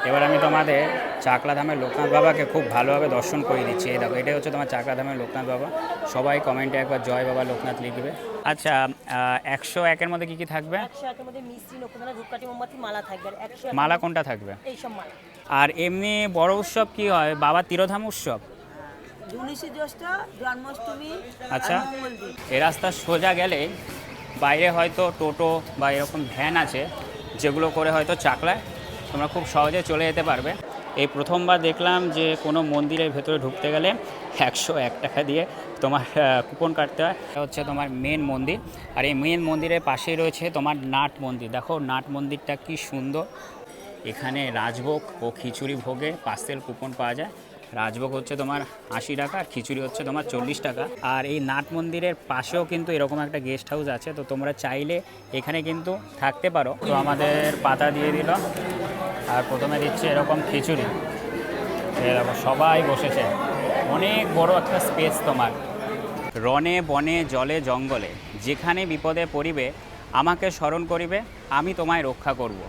এবার আমি তোমাদের চাকলা ধামের লোকনাথ বাবাকে খুব ভালোভাবে দর্শন করে দিচ্ছি। এই দেখো, এটাই হচ্ছে তোমার চাকলা ধামের লোকনাথ বাবা। সবাই কমেন্টে একবার জয় বাবা লোকনাথ লিখবে। আচ্ছা, 101-এর মধ্যে কী কী থাকবে? 101-এর মধ্যে মিষ্টি, নকুলদানা, ধূপকাঠি, মোমবাতি, মালা থাকবে। আর 101 মালা কোনটা থাকবে? এইসব মালা। আর এমনি বড় উৎসব কি হয়? বাবা তিরোধাম উৎসব। 19শে জ্যৈষ্ঠ, জন্মাষ্টমী। আচ্ছা, এই রাস্তা সোজা গেলে বাইরে হয়তো টোটো বা এরকম ভ্যান আছে, যেগুলো করে হয়তো চাকলায় তোমরা খুব সহজে চলে যেতে পারবে। এই প্রথমবার দেখলাম যে কোনো মন্দিরের ভেতরে ঢুকতে গেলে 101 টাকা দিয়ে তোমার কুপন কাটতে হয়। এটা হচ্ছে তোমার মেন মন্দির। আর এই মেন মন্দিরের পাশেই রয়েছে তোমার নাট মন্দির। দেখো নাট মন্দিরটা কি সুন্দর। এখানে রাজভোগ ও খিচুড়ি ভোগে পার্সেল কুপন পাওয়া যায়। রাজভোগ হচ্ছে তোমার 80 টাকা, আর খিচুড়ি হচ্ছে তোমার 40 টাকা। আর এই নাট মন্দিরের পাশেও কিন্তু এরকম একটা গেস্ট হাউস আছে, তো তোমরা চাইলে এখানে কিন্তু থাকতে পারো। তো আমাদের পাতা দিয়ে দিল, আর প্রথমে দিচ্ছে এরকম খিচুড়ি। এরকম সবাই বসেছে, অনেক বড় একটা স্পেস তোমার। রনে বনে জলে জঙ্গলে যেখানে বিপদে পড়িবে আমাকে স্মরণ করিবে, আমি তোমায় রক্ষা করব।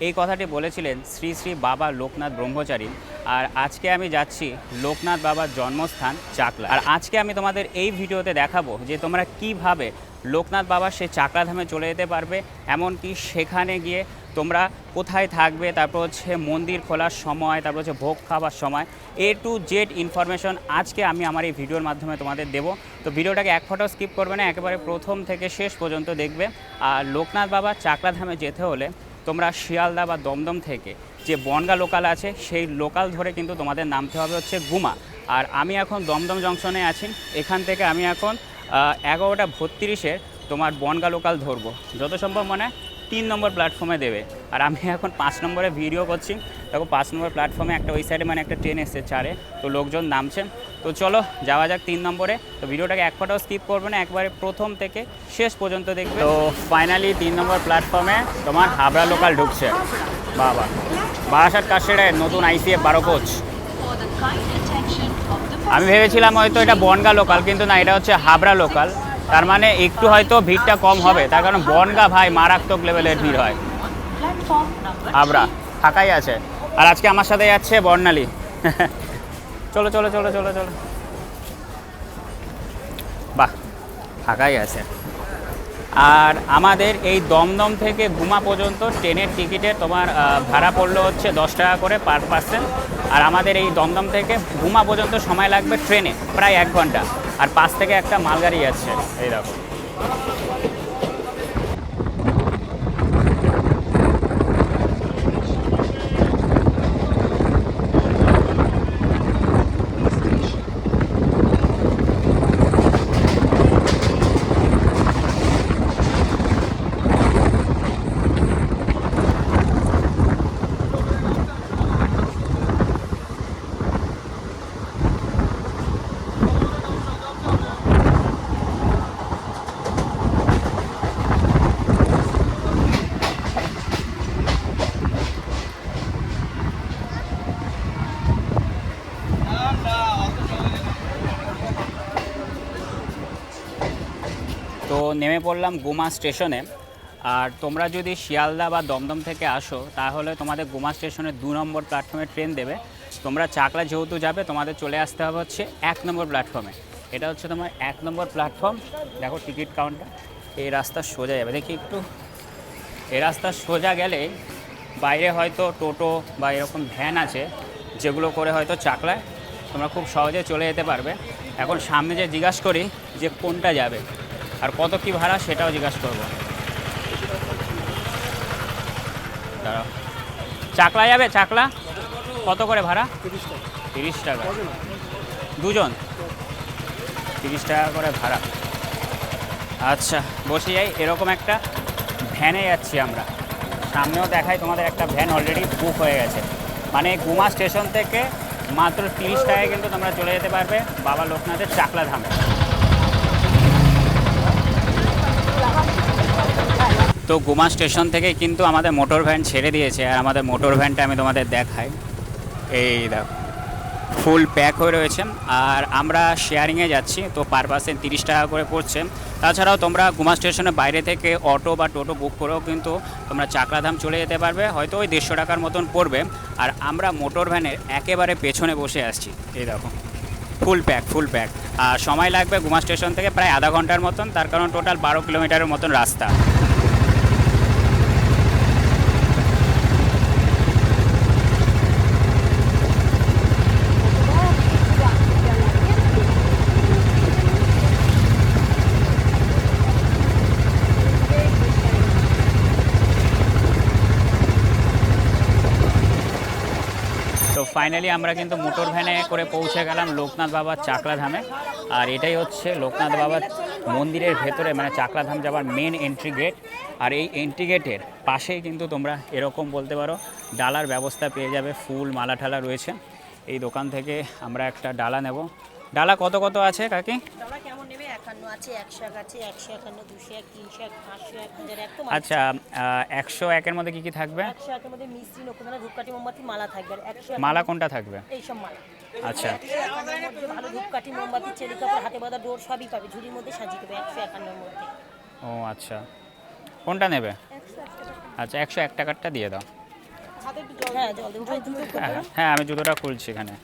এই কথাটি বলেছিলেন শ্রী শ্রী বাবা লোকনাথ ব্রহ্মচারী। আর আজকে আমি যাচ্ছি লোকনাথ বাবার জন্মস্থান চাকলা। আর আজকে আমি তোমাদের এই ভিডিওতে দেখাবো যে তোমরা কিভাবে লোকনাথ বাবার সেই চাকলা ধামে চলে যেতে পারবে, এমনকি সেখানে গিয়ে তোমরা কোথায় থাকবে, তারপর হচ্ছে মন্দির খোলার সময়, তারপর হচ্ছে ভোগ খাবার সময়, A to Z ইনফরমেশন আজকে আমি আমার এই ভিডিওর মাধ্যমে তোমাদের দেবো। তো ভিডিওটাকে এক ফোঁটাও স্কিপ করবে না, একেবারে প্রথম থেকে শেষ পর্যন্ত দেখবে। আর লোকনাথ বাবার চাকলা ধামে যেতে হলে তোমরা শিয়ালদা বা দমদম থেকে যে বনগা লোকাল আছে সেই লোকাল ধরে কিন্তু তোমাদের নামতে হবে হচ্ছে গুমা। আর আমি এখন দমদম জংশনে আছি। এখান থেকে আমি এখন 11টা 32-এর তোমার বনগা লোকাল ধরবো, যত সম্ভব মানে 3 নম্বর প্ল্যাটফর্মে দেবে। আর আমি এখন 5 নম্বরে ভিডিও করছি। দেখো 5 নম্বর প্ল্যাটফর্মে একটা ওই সাইডে মানে একটা ট্রেন এসছে 4-এ, তো লোকজন নামছে। তো চলো যাওয়া যাক 3 নম্বরে। তো ভিডিওটাকে এক ফোঁটাও স্কিপ করবে না, একবারে প্রথম থেকে শেষ পর্যন্ত দেখবে। তো ফাইনালি 3 নম্বর প্ল্যাটফর্মে তোমার হাবড়া লোকাল ঢুকছে। বাবা, বারাসাত কাশিয়াড়ের নতুন ICF 12 কোচ। আমি ভেবেছিলাম হয়তো এটা বনগা লোকাল, কিন্তু না, এটা হচ্ছে হাবড়া লোকাল। তার মানে একটু হয়তো ভিড়টা কম হবে, তার কারণ বনগা ভাই মারাত্মক লেভেলের ভিড় হয়। হাবড়া ফাঁকাই আছে। আর আজকে আমার সাথে যাচ্ছে বর্ণালী। চলো চলো চলো চলো চলো, বাহ ফাঁকাই আছে। আর আমাদের এই দমদম থেকে গুমা পর্যন্ত ট্রেনের টিকিটের তোমার ভাড়া পড়লো হচ্ছে 10 টাকা করে পার পার্সন। আর আমাদের এই দমদম থেকে গুমা পর্যন্ত সময় লাগবে ট্রেনে প্রায় 1 ঘন্টা। আর পাশ থেকে একটা মালগাড়ি যাচ্ছে, এই দেখো। তো নেমে পড়লাম গুমা স্টেশনে। আর তোমরা যদি শিয়ালদা বা দমদম থেকে আসো তাহলে তোমাদের গুমা স্টেশনে 2 নম্বর প্ল্যাটফর্মে ট্রেন দেবে। তোমরা চাকলা যেহেতু যাবে তোমাদের চলে আসতে হবে হচ্ছে 1 নম্বর প্ল্যাটফর্মে। এটা হচ্ছে তোমার 1 নম্বর প্ল্যাটফর্ম। দেখো টিকিট কাউন্টার, এই রাস্তা সোজা যাবে, দেখি একটু। এই রাস্তা সোজা গেলে বাইরে হয়তো টোটো বা এরকম ভ্যান আছে, যেগুলো করে হয়তো চাকলায় তোমরা খুব সহজে চলে যেতে পারবে। এখন সামনে যে জিজ্ঞাসা করি যে কোনটা যাবে আর কত কি ভাড়া, সেটাও জিজ্ঞাসা করবো। দাঁড়াও, চাকলা যাবে? চাকলা কত করে ভাড়া? 30 টাকা। দুজন 30 টাকা করে ভাড়া। আচ্ছা বসে যাই। এরকম একটা ভ্যানে যাচ্ছি আমরা। সামনেও দেখাই তোমাদের, একটা ভ্যান অলরেডি বুক হয়ে গেছে। মানে গুমা স্টেশন থেকে মাত্র 30 টাকায় কিন্তু তোমরা চলে যেতে পারবে বাবা লোকনাথের চাকলা ধামে। তো গুমা স্টেশন থেকে কিন্তু আমাদের মোটর ভ্যান ছেড়ে দিয়েছে। আর আমাদের মোটর ভ্যানটা আমি তোমাদের দেখাই, এই দেখো। ফুল প্যাক হয়ে রয়েছে। আর আমরা শেয়ারিংয়ে যাচ্ছি, তো পার পার্সন 30 টাকা করে পড়ছে। তাছাড়াও তোমরা গুমা স্টেশনের বাইরে থেকে অটো বা টোটো বুক করেও কিন্তু তোমরা চাকলাধাম চলে যেতে পারবে, হয়তো ওই 150 টাকার মতন পড়বে। আর আমরা মোটর ভ্যানের একেবারে পেছনে বসে আসছি, এই দেখো ফুল প্যাক। আর সময় লাগবে গুমা স্টেশন থেকে প্রায় আধা ঘন্টার মতন, তার কারণ টোটাল 12 কিলোমিটারের মতন রাস্তা। তো ফাইনালি আমরা কিন্তু মোটর ভ্যানে করে পৌঁছে গেলাম লোকনাথ বাবার চাকলাধামে। আর এটাই হচ্ছে লোকনাথ বাবার মন্দিরের ভেতরে, মানে চাকলাধাম যাওয়ার মেন এন্ট্রি গেট। আর এই এন্ট্রি গেটের পাশেই কিন্তু তোমরা এরকম বলতে পারো ডালার ব্যবস্থা পেয়ে যাবে, ফুল মালা ঠালা রয়েছে। এই দোকান থেকে আমরা একটা ডালা নেব। ডালা কত কত আছে কাকি? ডালা কেমন নেবে? 51 আছে, 101 আছে, 151, 201, 301, 501, 1001 তো আচ্ছা, 101-এর মধ্যে কী কী থাকবে? 101 এর মধ্যে মিষ্টি, নকুদানা, ধূপকাঠি, মোমবাতি, মালা থাকবে। আর 101 মালা কোনটা থাকবে? এই সব মালা। আচ্ছা 151 এর মধ্যে ভালো ধূপকাঠি, মোমবাতি, চেলি কাপড়, হাতে বাঁধা ডোর সবই পাবে, ঝুড়ির মধ্যে সাজিয়ে দেবে 151 এর মধ্যে। ও আচ্ছা, কোনটা নেবে? 101 টাকা। আচ্ছা 101 টাকারটা দিয়ে দাও। হাতে একটু জল, হ্যাঁ জল দেবো ভাই, দুটো করবে। হ্যাঁ আমি জুতোটা খুলছি এখানে।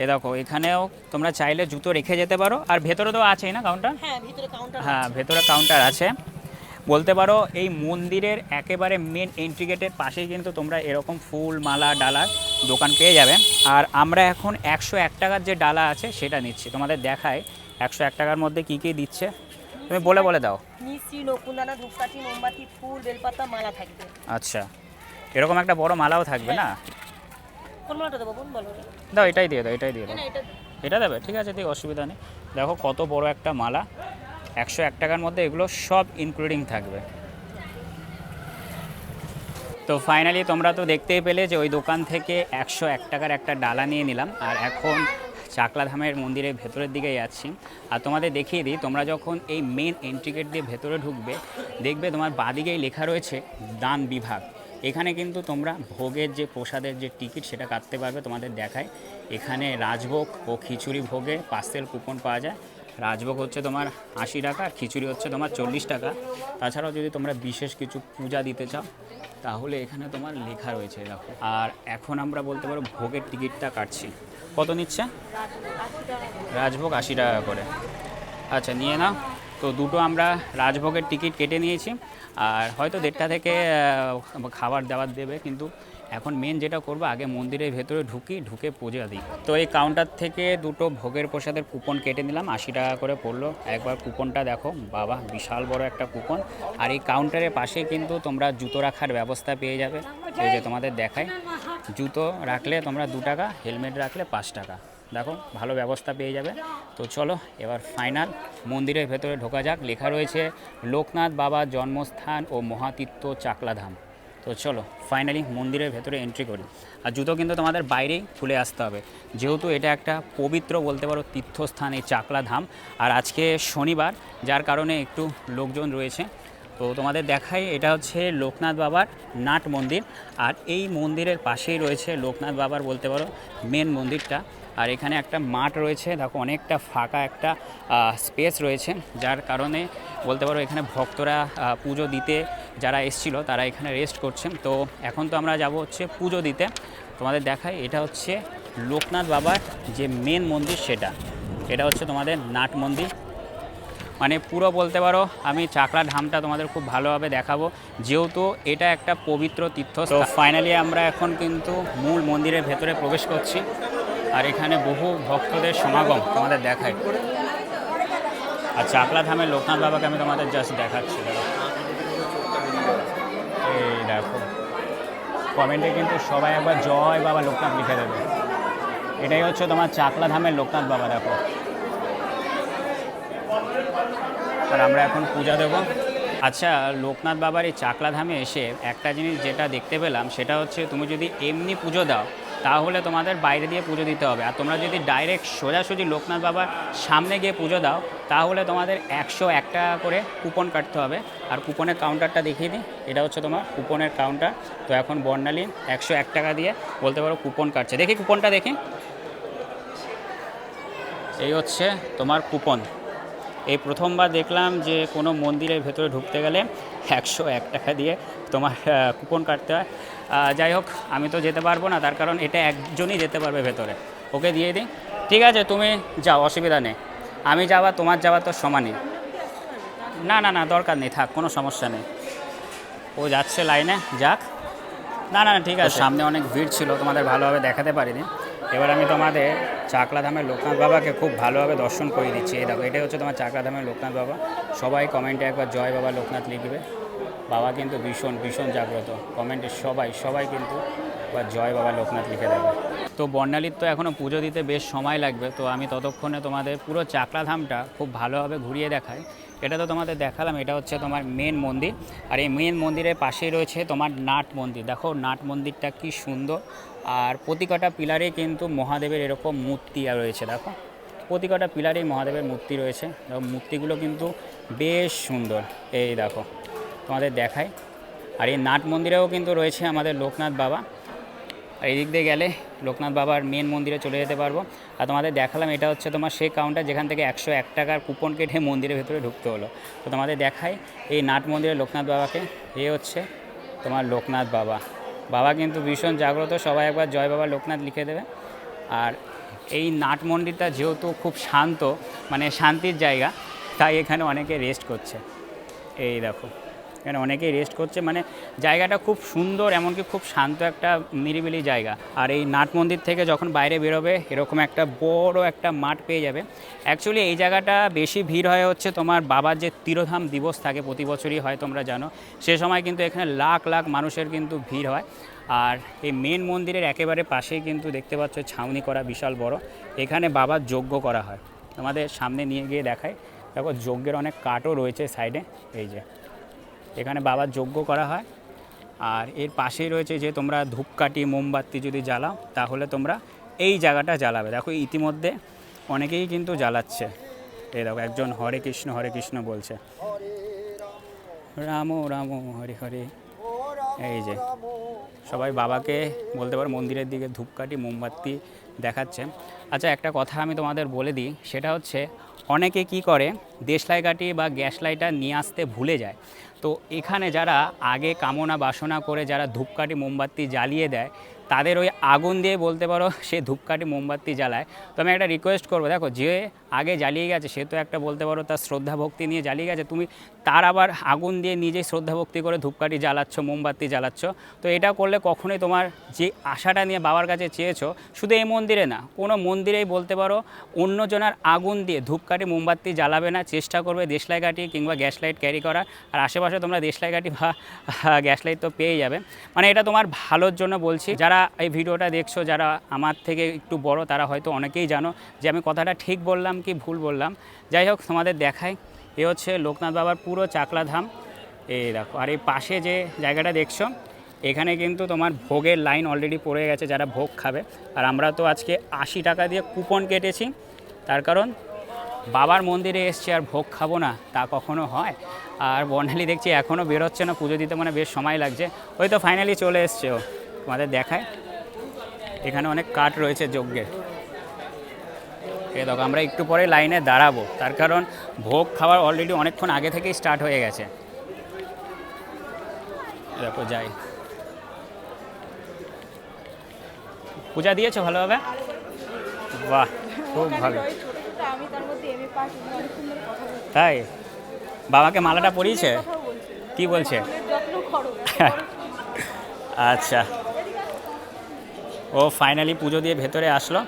এ দেখো এখানেও তোমরা চাইলে জুতো রেখে যেতে পারো। আর ভেতরে তো আছেই না কাউন্টার? হ্যাঁ ভিতরে কাউন্টার আছে। হ্যাঁ ভেতরে কাউন্টার আছে। বলতে পারো এই মন্দিরের একেবারে মেন এন্ট্রি গেটের পাশেই কিন্তু তোমরা এরকম ফুল মালা ডালার দোকান পেয়ে যাবে। আর আমরা এখন 101 টাকার যে ডালা আছে সেটা নিচ্ছি, তোমাদের দেখায় 101 টাকার মধ্যে কী কী দিচ্ছে, তুমি বলে দাও। মিষ্টি, নকুদানা, ধূপকাঠি, মোমবাতি, ফুল, বেলপাতা, মালা থাকবে। আচ্ছা এরকম একটা বড় মালাও থাকবে না? কোন মালাটা দেবো বোন বলো? দাও এটাই দিয়ে দাও, এটাই দিয়ে দাও। না এটা এটা দেবে, ঠিক আছে ঠিক অসুবিধা নেই। দেখো কত বড় একটা মালা, 101 টাকার মধ্যে এগুলো সব ইনক্লুডিং থাকবে। তো ফাইনালি তোমরা তো দেখতেই পেলে যে ওই দোকান থেকে 101 টাকার একটা ডালা নিয়ে নিলাম। আর এখন চাকলাধামের মন্দিরের ভেতরের দিকে যাচ্ছি। আর তোমাদের দেখিয়ে দিই, তোমরা যখন এই মেন এন্ট্রি গেট দিয়ে ভেতরে ঢুকবে, দেখবে তোমার বাদিকেই লেখা রয়েছে দান বিভাগ। এখানে কিন্তু তোমরা ভোগের যে প্রসাদের যে টিকিট সেটা কাটতে পারবে। তোমাদের দেখায় এখানে রাজভোগ ও খিচুড়ি ভোগে পার্সেল কুপন পাওয়া যায়। রাজভোগ হচ্ছে তোমার 80 টাকা, আর খিচুড়ি হচ্ছে তোমার 40 টাকা। তাছাড়াও যদি তোমরা বিশেষ কিছু পূজা দিতে চাও তাহলে এখানে তোমার লেখা রয়েছে দেখো। আর এখন আমরা বলতে পারো ভোগের টিকিটটা কাটছি। কত নিচ্ছে? রাজভোগ 80 টাকা করে। আচ্ছা নিয়ে নাও। তো দুটো আমরা রাজভোগের টিকিট কেটে নিয়েছি। আর হয়তো 1:30 থেকে খাবার দাবার দেবে, কিন্তু এখন মেন যেটা করবো আগে মন্দিরের ভেতরে ঢুকে পূজা দিই। তো এই কাউন্টার থেকে দুটো ভোগের প্রসাদের কুপন কেটে নিলাম, 80 টাকা করে পড়লো। একবার কুপনটা দেখো বাবা, বিশাল বড় একটা কুপন। আর এই কাউন্টারের পাশে কিন্তু তোমরা জুতো রাখার ব্যবস্থা পেয়ে যাবে। এই যে তোমাদের দেখায়, জুতো রাখলে তোমরা 2 টাকা, হেলমেট রাখলে 5 টাকা। দেখো ভালো ব্যবস্থা পেয়ে যাবে। তো চলো এবার ফাইনাল মন্দিরের ভেতরে ঢোকা যাক। লেখা রয়েছে লোকনাথ বাবার জন্মস্থান ও মহাতীর্থ চাকলাধাম। তো চলো ফাইনালি মন্দিরের ভেতরে এন্ট্রি করি। আর জুতো কিন্তু তোমাদের বাইরেই খুলে আসতে হবে, যেহেতু এটা একটা পবিত্র বলতে পারো তীর্থস্থান এই চাকলাধাম। আর আজকে শনিবার, যার কারণে একটু লোকজন রয়েছে। তো তোমাদের দেখাই, এটা হচ্ছে লোকনাথ বাবার নাট মন্দির। আর এই মন্দিরের পাশেই রয়েছে লোকনাথ বাবার বলতে পারো মেন মন্দিরটা। আর এখানে একটা মাঠ রয়েছে, দেখো অনেকটা ফাঁকা একটা স্পেস রয়েছে, যার কারণে বলতে পারো এখানে ভক্তরা পুজো দিতে যারা এসেছিলো তারা এখানে রেস্ট করছেন। তো এখন তো আমরা যাব হচ্ছে পুজো দিতে। তোমাদের দেখাই, এটা হচ্ছে লোকনাথ বাবার যে মেন মন্দির সেটা। এটা হচ্ছে তোমাদের নাট মন্দির। মানে পুরো বলতে পারো আমি চাকলা ধামটা তোমাদের খুব ভালোভাবে দেখাবো, যেহেতু এটা একটা পবিত্র তীর্থ। তো ফাইনালি আমরা এখন কিন্তু মূল মন্দিরের ভেতরে প্রবেশ করছি। আর এখানে বহু ভক্তদের সমাগম তোমাদের দেখায়। আর চাকলা ধামের লোকনাথ বাবাকে আমি তোমাদের জাস্ট দেখাচ্ছি। এই দেখো কমেন্টে কিন্তু সবাই একবার জয় বাবা লোকনাথ লিখে দেবে। এটাই হচ্ছে তোমার চাকলা ধামের লোকনাথ বাবা, দেখো। আর আমরা এখন পূজা দেব। আচ্ছা, লোকনাথ বাবার এই চাকলা ধামে এসে একটা জিনিস যেটা দেখতে পেলাম সেটা হচ্ছে, তুমি যদি এমনি পুজো দাও তাহলে তোমাদের বাইরে দিয়ে পুজো দিতে হবে। আর তোমরা যদি ডাইরেক্ট সোজাসুজি লোকনাথ বাবার সামনে গিয়ে পুজো দাও তাহলে তোমাদের 101 টাকা করে কুপন কাটতে হবে। আর কুপনের কাউন্টারটা দেখিয়ে দিই, এটা হচ্ছে তোমার কুপনের কাউন্টার। তো এখন বর্ণালী 101 টাকা দিয়ে বলতে পারো কুপন কাটছে। দেখি কুপনটা দেখি, এই হচ্ছে তোমার কুপন। এই প্রথমবার দেখলাম যে কোনো মন্দিরের ভেতরে ঢুকতে গেলে 101 টাকা দিয়ে তোমার কুপন কাটতে হয়। যাই হোক, আমি তো যেতে পারবো না, তার কারণ এটা একজনই যেতে পারবে ভেতরে, ওকে দিয়ে দিই। ঠিক আছে, তুমি যাও, অসুবিধা নেই। আমি যাওয়া তোমার যাওয়া তো সমানই। না না না, দরকার নেই, থাক, কোনো সমস্যা নেই। ও যাচ্ছে লাইনে, যাক। না না না, ঠিক আছে। সামনে অনেক ভিড় ছিল, তোমাদের ভালোভাবে দেখাতে পারিনি। এবার আমি তোমাদের চাকলা ধামের লোকনাথ বাবাকে খুব ভালোভাবে দর্শন করিয়ে দিচ্ছি। এই দেখো, এটাই হচ্ছে তোমার চাকলা ধামের লোকনাথ বাবা। সবাই কমেন্টে একবার জয় বাবা লোকনাথ লিখবে। বাবা কিন্তু ভীষণ ভীষণ জাগ্রত। কমেন্টে সবাই কিন্তু একবার জয় বাবা লোকনাথ লিখে দেবে। তো বর্ণালীর তো এখনও পুজো দিতে বেশ সময় লাগবে, তো আমি ততক্ষণে তোমাদের পুরো চাকলা ধামটা খুব ভালোভাবে ঘুরিয়ে দেখাই। এটা তো তোমাদের দেখালাম, এটা হচ্ছে তোমার মেন মন্দির। আর এই মেন মন্দিরের পাশেই রয়েছে তোমার নাট মন্দির। দেখো নাট মন্দিরটা কি সুন্দর। আর প্রতিকটা পিলারে কিন্তু মহাদেবের এরকম মূর্তি রয়েছে। দেখো প্রতিকটা পিলারেই মহাদেবের মূর্তি রয়েছে। দেখো মূর্তিগুলো কিন্তু বেশ সুন্দর। এই দেখো তোমাদের দেখাই। আর এই নাট মন্দিরেও কিন্তু রয়েছে আমাদের লোকনাথ বাবা। আর এই দিক দিয়ে গেলে লোকনাথ বাবার মেন মন্দিরে চলে যেতে পারবো। আর তোমাদের দেখালাম এটা হচ্ছে তোমার সেই কাউন্টার যেখান থেকে 101 টাকার কুপন কেটে মন্দিরের ভেতরে ঢুকতে হলো। তো তোমাদের দেখাই এই নাট মন্দিরে লোকনাথ বাবাকে। এ হচ্ছে তোমার লোকনাথ বাবা। বাবা কিন্তু ভীষণ জাগ্রত, সবাই একবার জয় বাবা লোকনাথ লিখে দেবে। আর এই নাট মন্দিরটা যেহেতু খুব শান্ত, মানে শান্তির জায়গা, তাই এখানে অনেকে রেস্ট করছে। এই দেখো এখানে অনেকেই রেস্ট করছে, মানে জায়গাটা খুব সুন্দর, এমনকি খুব শান্ত একটা নিরিবিলি জায়গা। আর এই নাট মন্দির থেকে যখন বাইরে বেরোবে এরকম একটা বড় একটা মাঠ পেয়ে যাবে। অ্যাকচুয়ালি এই জায়গাটা বেশি ভিড় হয় হচ্ছে তোমার বাবার যে তিরোধাম দিবস থাকে, প্রতি বছরই হয়, তোমরা জানো। সে সময় কিন্তু এখানে লাখ লাখ মানুষের কিন্তু ভিড় হয়। আর এই মেন মন্দিরের একেবারে পাশেই কিন্তু দেখতে পাচ্ছ ছাউনি করা বিশাল বড়, এখানে বাবার যজ্ঞ করা হয়। আমাদের সামনে নিয়ে গিয়ে দেখায়। দেখো যজ্ঞের অনেক কাঠও রয়েছে সাইডে, এই যে এখানে বাবার যজ্ঞ করা হয়। আর এর পাশেই রয়েছে যে তোমরা ধূপকাঠি মোমবাতি যদি জ্বালাও তাহলে তোমরা এই জায়গাটা জ্বালাবে। দেখো ইতিমধ্যে অনেকেই কিন্তু জ্বালাচ্ছে। এই দেখো একজন হরে কৃষ্ণ বলছে, রাম রাম হরে হরে। এই যে সবাই বাবাকে বলতে পারো মন্দিরের দিকে ধূপকাঠি মোমবাতি দেখাচ্ছে। আচ্ছা একটা কথা আমি তোমাদের বলে দিই, সেটা হচ্ছে অনেকে কি করে দেশলাই কাঠি বা গ্যাস লাইটার নিয়ে আসতে ভুলে যায়। তো এখানে যারা আগে কামনা বাসনা করে যারা ধূপকাঠি মোমবাতি জ্বালিয়ে দেয়, তাদের ওই আগুন দিয়ে বলতে পারো সে ধূপকাঠি মোমবাতি জ্বালায়। তো আমি একটা রিকোয়েস্ট করবো, দেখো যে আগে জ্বালিয়ে গেছে সে তো একটা বলতে পারো তার শ্রদ্ধা ভক্তি নিয়ে জ্বালিয়ে গেছে, তুমি তার আবার আগুন দিয়ে নিজেই শ্রদ্ধা ভক্তি করে ধূপকাঠি জ্বালাচ্ছ, মোমবাতি জ্বালাচ্ছ। তো এটা করলে কখনোই তোমার যে আশাটা নিয়ে বাবার কাছে চেয়েছো, শুধু এই মন্দিরে না, কোনো মন্দিরেই বলতে পারো অন্যজনের আগুন দিয়ে ধূপকাঠি মোমবাতি জ্বালাবে না। চেষ্টা করবে দেশলাই কাঠি কিংবা গ্যাস লাইট ক্যারি করার। আর আশেপাশে তোমরা দেশলাই কাঠি বা গ্যাস লাইট তো পেয়ে যাবে। মানে এটা তোমার ভালোর জন্য বলছি। যারা এই ভিডিওটা দেখছো, যারা আমার থেকে একটু বড়, তারা হয়তো অনেকেই জানো যে আমি কথাটা ঠিক বললাম কি ভুল বললাম। যাই হোক তোমাদের দেখাই, এ হচ্ছে লোকনাথ বাবার পুরো চাকলা ধাম। এই দেখো, আর এই পাশে যে জায়গাটা দেখছো, এখানে কিন্তু তোমার ভোগের লাইন অলরেডি পড়ে গেছে যারা ভোগ খাবে। আর আমরা তো আজকে 80 টাকা দিয়ে কুপন কেটেছি, তার কারণ বাবার মন্দিরে এসছি আর ভোগ খাবো না তা কখনো হয়। আর বর্ণালী দেখছি এখনও বেরোচ্ছে না, পুজো দিতে মানে বেশ সময় লাগছে। ওই তো ফাইনালি চলে এসছে ও। তোমাদের দেখায় এখানে অনেক কাঠ রয়েছে যজ্ঞের। এই দেখো আমরা একটু পরে লাইনে দাঁড়াবো, তার কারণ ভোগ খাওয়ার অলরেডি অনেকক্ষণ আগে থেকেই স্টার্ট হয়ে গেছে। দেখো যাই, পূজা দিয়েছো ভালোভাবে? বাহ, খুব ভালো। তাই বাবাকে মালাটা পরিয়েছে? কি বলছে? আচ্ছা, ও ফাইনালি পুজো দিয়ে ভেতরে আসলো।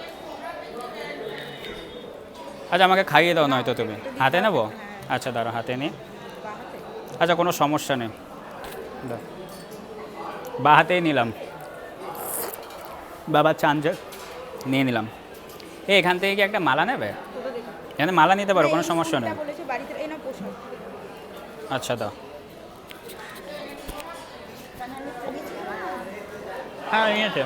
আচ্ছা আমাকে খাইয়ে দাও নয়তো, তুমি হাতে নেবো? আচ্ছা দাঁড়ো, হাতে নিই। আচ্ছা কোনো সমস্যা নেই, বা হাতেই নিলাম। বাবা চান যে নিয়ে নিলাম। এখান থেকে কি একটা মালা নেবে? এখানে মালা নিতে পারো, কোনো সমস্যা নেই। আচ্ছা দাও। হ্যাঁ নিয়েছে।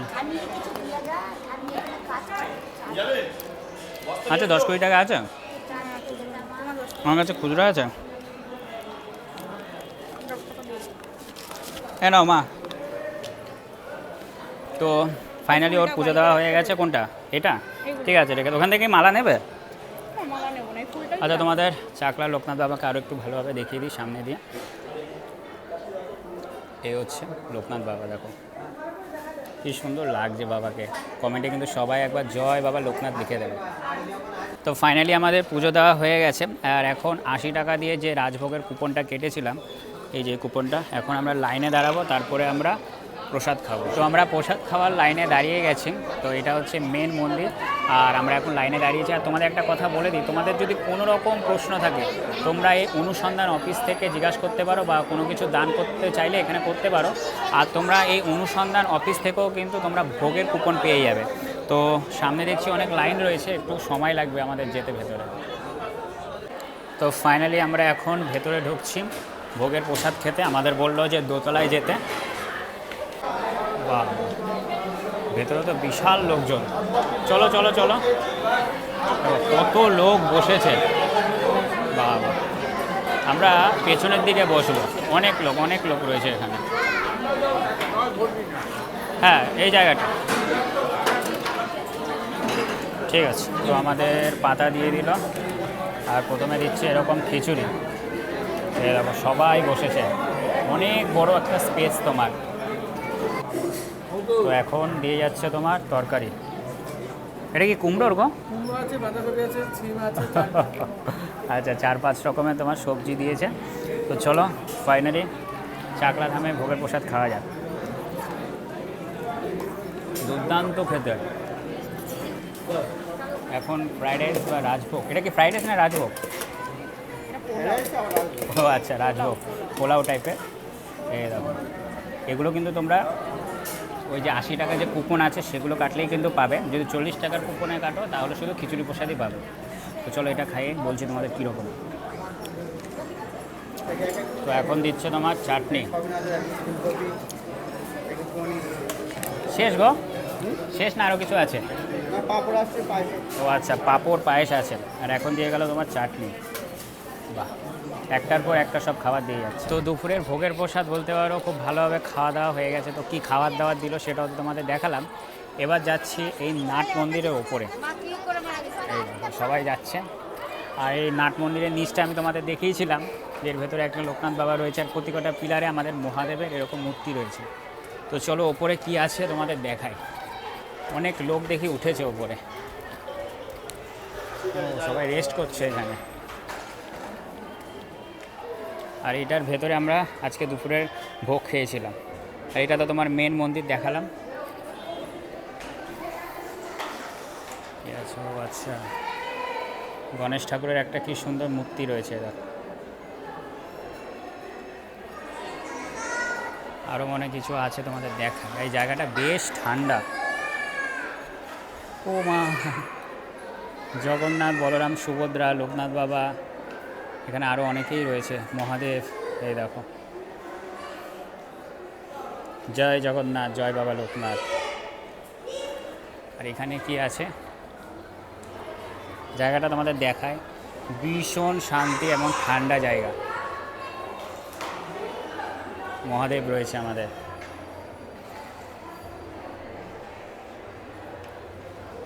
আচ্ছা 10-20 টাকা আছে আমার কাছে, খুচরো আছে। হ্যাঁ নাও মা। তো ফাইনালি ওর পুজো দেওয়া হয়ে গেছে। কোনটা? এটা? ঠিক আছে রেখে, ওখান থেকে মালা নেবে? মালা নেবো না, এই ফুলটাই আচ্ছা, তোমাদের চাকলা লোকনাথ বাবাকে আরও একটু ভালোভাবে দেখিয়ে দিই সামনে দিয়ে। এই হচ্ছে লোকনাথ বাবা, দেখো কি সুন্দর লাগছে বাবাকে। কমেন্টে কিন্তু সবাই একবার জয় বাবা লোকনাথ লিখে দেবে। তো ফাইনালি আমাদের পুজো দেওয়া হয়ে গেছে, আর এখন 80 টাকা দিয়ে যে রাজভোগের কুপনটা কেটেছিলাম, এই যে কুপনটা, এখন আমরা লাইনে দাঁড়াবো, তারপরে আমরা প্রসাদ খাবো। তো আমরা প্রসাদ খাওয়ার লাইনে দাঁড়িয়ে গেছি। তো এটা হচ্ছে মেন মন্দির, আর আমরা এখন লাইনে দাঁড়িয়েছি। আর তোমাদের একটা কথা বলে দিই, তোমাদের যদি কোনো রকম প্রশ্ন থাকে তোমরা এই অনুসন্ধান অফিস থেকে জিজ্ঞাসা করতে পারো, বা কোনো কিছু দান করতে চাইলে এখানে করতে পারো। আর তোমরা এই অনুসন্ধান অফিস থেকেও কিন্তু তোমরা ভোগের কুপন পেয়ে যাবে। তো সামনে দেখছি অনেক লাইন রয়েছে, একটু সময় লাগবে আমাদের যেতে ভেতরে। তো ফাইনালি আমরা এখন ভেতরে ঢুকছি ভোগের প্রসাদ খেতে। আমাদের বললো যে দোতলায় যেতে। বাহ, ভেতরে তো বিশাল লোকজন। চলো চলো চলো, কত লোক বসেছে বাবা। আমরা পেছনের দিকে বসবো, অনেক লোক রয়েছে এখানে। হ্যাঁ, এই জায়গাটা ঠিক আছে। তো আমাদের পাতা দিয়ে দিল, আর প্রথমে দিচ্ছে এরকম খিচুড়ি। এরকম সবাই বসেছে, অনেক বড় একটা স্পেস তোমার। তো এখন দিয়ে যাচ্ছে তোমার তরকারি। এটা কি কুমড়োর গো? কুমড়ো আছে, বাঁধাকপি আছে, সিম আছে। আচ্ছা, 4-5 রকমের তোমার সবজি দিয়েছে। তো চলো ফাইনালি চাকলা ধামে ভোগের প্রসাদ খাওয়া যাক। দুর্দান্ত খেতে। এখন ফ্রাইড রাইস বা রাজভোগ, এটা কি ফ্রাইড রাইস না রাজভোগ? ও আচ্ছা, রাজভোগ পোলাও টাইপের। এই দেখো, এগুলো কিন্তু তোমরা ওই যে 80 টাকা যে কুপন আছে সেগুলো কাটলেই কিন্তু পাবে। যদি 40 টাকার কুপনে কাটো তাহলে শুধু খিচুড়ি প্রসাদই পাবে। তো চলো এটা খাইয়ে বলছি তোমাদের কীরকম। তো এখন দিচ্ছে তোমার চাটনি। শেষ গো? শেষ না আরও কিছু আছে? ও আচ্ছা, পাঁপড় পায়েস আছে, আর এখন দিয়ে গেল তোমার চাটনি। বাহ, একটার পর একটা সব খাবার দিয়ে যাচ্ছে। তো দুপুরের ভোগের প্রসাদ বলতে পারো খুব ভালোভাবে খাওয়া দাওয়া হয়ে গেছে। তো কী খাবার দাবার দিল সেটাও তোমাদের দেখালাম। এবার যাচ্ছি এই নাট মন্দিরের ওপরে। এই সবাই যাচ্ছে। আর এই নাট মন্দিরের নিচটা আমি তোমাদের দেখিয়েছিলাম, এর ভেতরে একটা লোকনাথ বাবা রয়েছে, আর প্রতিকটা পিলারে আমাদের মহাদেবের এরকম মূর্তি রয়েছে। তো চলো ওপরে কি আছে তোমাদের দেখাই। অনেক লোক দেখি উঠেছে ওপরে, সবাই রেস্ট করছে এখানে। আর এটার ভেতরে আমরা আজকে দুপুরের ভোগ খেয়েছিলাম। আর এটা তো তোমার মেন মন্দির দেখালাম। আচ্ছা, ও আচ্ছা, গণেশ ঠাকুরের একটা কি সুন্দর মূর্তি রয়েছে। দেখো আরও অনেক কিছু আছে তোমাদের দেখা। এই জায়গাটা বেশ ঠান্ডা। ও মা, জগন্নাথ, বলরাম, সুভদ্রা, লোকনাথ বাবা, এখানে আরও অনেকেই রয়েছে, মহাদেব। এই দেখো, জয় জগন্নাথ, জয় বাবা লোকনাথ। আর এখানে কি আছে জায়গাটা তোমাদের দেখায়, ভীষণ শান্তি এবং ঠান্ডা জায়গা। মহাদেব রয়েছে আমাদের।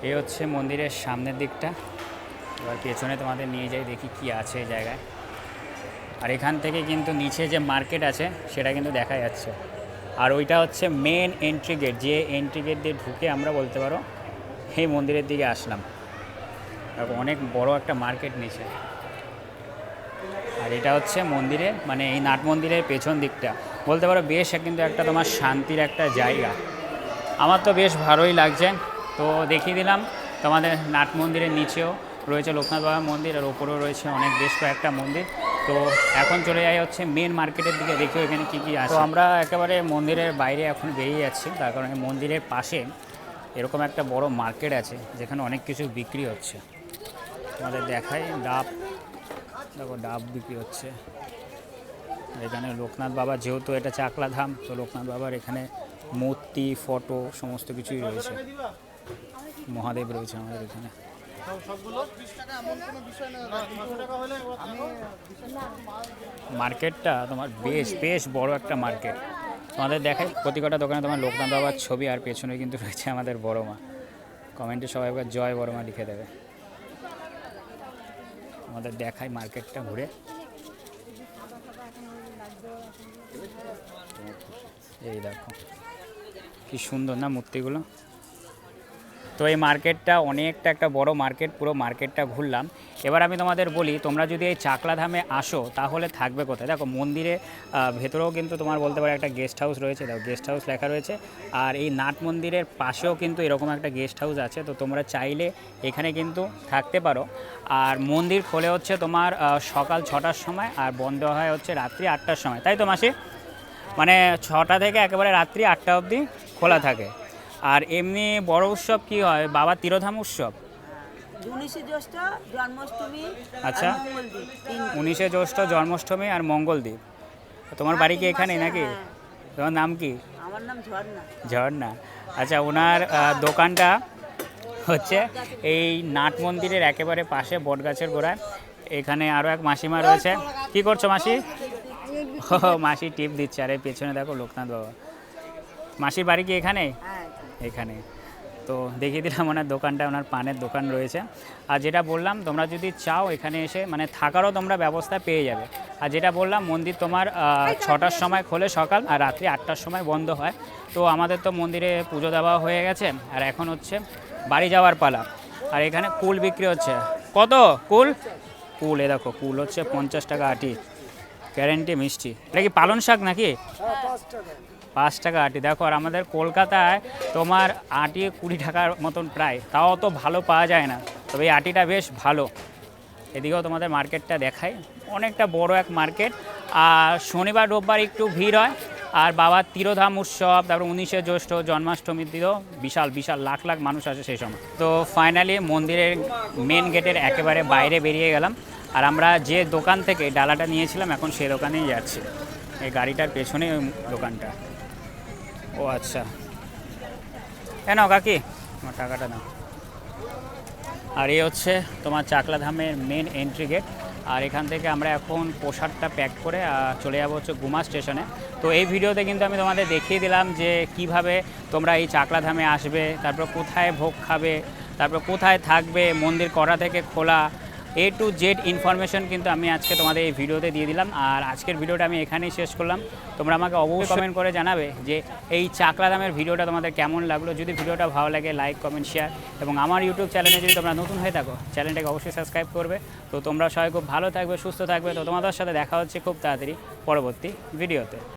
এই হচ্ছে মন্দিরের সামনের দিকটা। এবার পেছনে তোমাদের নিয়ে যাই, দেখি কি আছে এই জায়গায়। আর এখান থেকে কিন্তু নিচে যে মার্কেট আছে সেটা কিন্তু দেখা যাচ্ছে। আর ওইটা হচ্ছে মেন এন্ট্রি গেট, যে এন্ট্রি গেট দিয়ে ঢুকে আমরা বলতে পারো এই মন্দিরের দিকে আসলাম। অনেক বড় একটা মার্কেট নিচে। আর এটা হচ্ছে মন্দিরের, মানে এই নাট মন্দিরের পেছন দিকটা বলতে পারো বেশ কিন্তু একটা তোমার শান্তির একটা জায়গা। আমার তো বেশ ভালোই লাগছে। তো দেখিয়ে দিলাম তোমাদের নাট মন্দিরের নিচেও রয়েছে লোকনাথ বাবা মন্দির, আর ওপরেও রয়েছে অনেক বেশ কয়েকটা মন্দির। তো এখন চলে যাই হচ্ছে মেন মার্কেটের দিকে, দেখি এখানে কী কী আছে। তো আমরা একেবারে মন্দিরের বাইরে এখন বেরিয়ে যাচ্ছি, তার কারণে মন্দিরের পাশে এরকম একটা বড় মার্কেট আছে যেখানে অনেক কিছু বিক্রি হচ্ছে। তোমাদের দেখাই, ডাব, দেখো ডাব বিক্রি হচ্ছে এখানে। লোকনাথ বাবা, যেহেতু এটা চাকলা ধাম, তো লোকনাথ বাবার এখানে মূর্তি, ফটো সমস্ত কিছুই রয়েছে। মহাদেব রয়েছে আমাদের এখানে। মার্কেটটা তোমার বেশ বড় একটা মার্কেট। তোমাদের দেখাই প্রতিটা দোকানে তোমার লোকনাথ বাবার ছবি, আর পেছনে কিন্তু রয়েছে আমাদের বড় মা। কমেন্টে সবাই একবার জয় বড় মা লিখে দেবে। আমাদের দেখাই মার্কেটটা ঘুরে। এই দেখো কি সুন্দর না মূর্তিগুলো। তো এই মার্কেটটা অনেকটা একটা বড় মার্কেট, পুরো মার্কেটটা ঘুরলাম। এবার আমি তোমাদের বলি, তোমরা যদি এই চাকলা ধামে আসো তাহলে থাকবে কোথায়। দেখো মন্দিরে ভেতরেও কিন্তু তোমার বলতে পারো একটা গেস্ট হাউস রয়েছে, দেখো গেস্ট হাউস লেখা রয়েছে। আর এই নাট মন্দিরের পাশেও কিন্তু এরকম একটা গেস্ট হাউস আছে, তো তোমরা চাইলে এখানে কিন্তু থাকতে পারো। আর মন্দির খোলে হচ্ছে তোমার সকাল 6টার সময়, আর বন্ধ হয় হচ্ছে রাত্রি 8টার সময়, তাই তো মাসি? মানে 6টা থেকে একেবারে রাত্রি 8টা অবধি খোলা থাকে। আর এমনি বড় উৎসব কি হয় বাবা? তিরোধাম উৎসব। 19শে জ্যৈষ্ঠ জন্মাষ্টমী আচ্ছা, 19শে জ্যৈষ্ঠ জন্মাষ্টমী আর মঙ্গলদ্বীপ। তোমার বাড়ি কি এখানেই নাকি? তোমার নাম কি? আমার নাম ঝর্ণা। ঝর্ণা। আচ্ছা, ওনার দোকানটা হচ্ছে এই নাট মন্দিরের একেবারে পাশে বটগাছের গোড়ায়। এখানে আরও এক মাসিমা রয়েছে। কি করছো মাসি? ও মাসি টিপ দিচ্ছে। আরে পেছনে দেখো লোকনাথ বাবা। মাসির বাড়ি কি এখানে? এখানে। তো দেখিয়ে দিলাম ওনার দোকানটা, ওনার পানের দোকান রয়েছে। আর যেটা বললাম, তোমরা যদি চাও এখানে এসে মানে থাকারও তোমরা ব্যবস্থা পেয়ে যাবে। আর যেটা বললাম, মন্দির তোমার 6টার সময় খোলে সকাল, আর রাত্রি 8টার সময় বন্ধ হয়। তো আমাদের তো মন্দিরে পুজো দেওয়া হয়ে গেছে, আর এখন হচ্ছে বাড়ি যাওয়ার পালা। আর এখানে কুল বিক্রি হচ্ছে। কত কুল? কুল এ দেখো, কুল হচ্ছে 50 টাকা আটি, গ্যারেন্টি মিষ্টি। এটা কি পালন শাক নাকি? 5 টাকা আটি। দেখো, আর আমাদের কলকাতায় তোমার আটি 20 টাকার মতন প্রায়, তাও অত ভালো পাওয়া যায় না, তবে এই আটিটা বেশ ভালো। এদিকেও তোমাদের মার্কেটটা দেখাই, অনেকটা বড় এক মার্কেট। আর শনিবার রোববার একটু ভিড় হয়। আর বাবার তিরোধাম উৎসব, তারপর 19শে জ্যৈষ্ঠ জন্মাষ্টমীর দিকেও বিশাল বিশাল লাখ লাখ মানুষ আসে সেই সময়। তো ফাইনালি মন্দিরের মেন গেটের একেবারে বাইরে বেরিয়ে গেলাম। আর আমরা যে দোকান থেকে ডালাটা নিয়েছিলাম এখন সেই দোকানেই যাচ্ছি। এই গাড়িটার পেছনেই ওই দোকানটা। ও আচ্ছা, কেন কাকি আমার টাকাটা নাও। আর এই হচ্ছে তোমার চাকলা ধামের মেন এন্ট্রি গেট। আর এখান থেকে আমরা এখন প্রসাদটা প্যাক করে চলে যাবো হচ্ছে গুমা স্টেশনে। তো এই ভিডিওতে কিন্তু আমি তোমাদের দেখিয়ে দিলাম যে কিভাবে তোমরা এই চাকলা ধামে আসবে, তারপর কোথায় ভোগ খাবে, তারপর কোথায় থাকবে, মন্দির কটা থেকে খোলা, A to Z ইনফরমেশন কিন্তু আমি আজকে তোমাদের এই ভিডিওতে দিয়ে দিলাম। আর আজকের ভিডিওটা আমি এখানেই শেষ করলাম। তোমরা আমাকে অবশ্যই কমেন্ট করে জানাবে যে এই চাকলা ধামের ভিডিওটা তোমাদের কেমন লাগলো। যদি ভিডিওটা ভালো লাগে লাইক কমেন্ট শেয়ার, এবং আমার ইউটিউব চ্যানেলে যদি তোমরা নতুন হয়ে থাকো চ্যানেলটাকে অবশ্যই সাবস্ক্রাইব করবে। তো তোমরা সবাই খুব ভালো থাকবে, সুস্থ থাকবে। তো তোমাদের সাথে দেখা হচ্ছে খুব তাড়াতাড়ি পরবর্তী ভিডিওতে।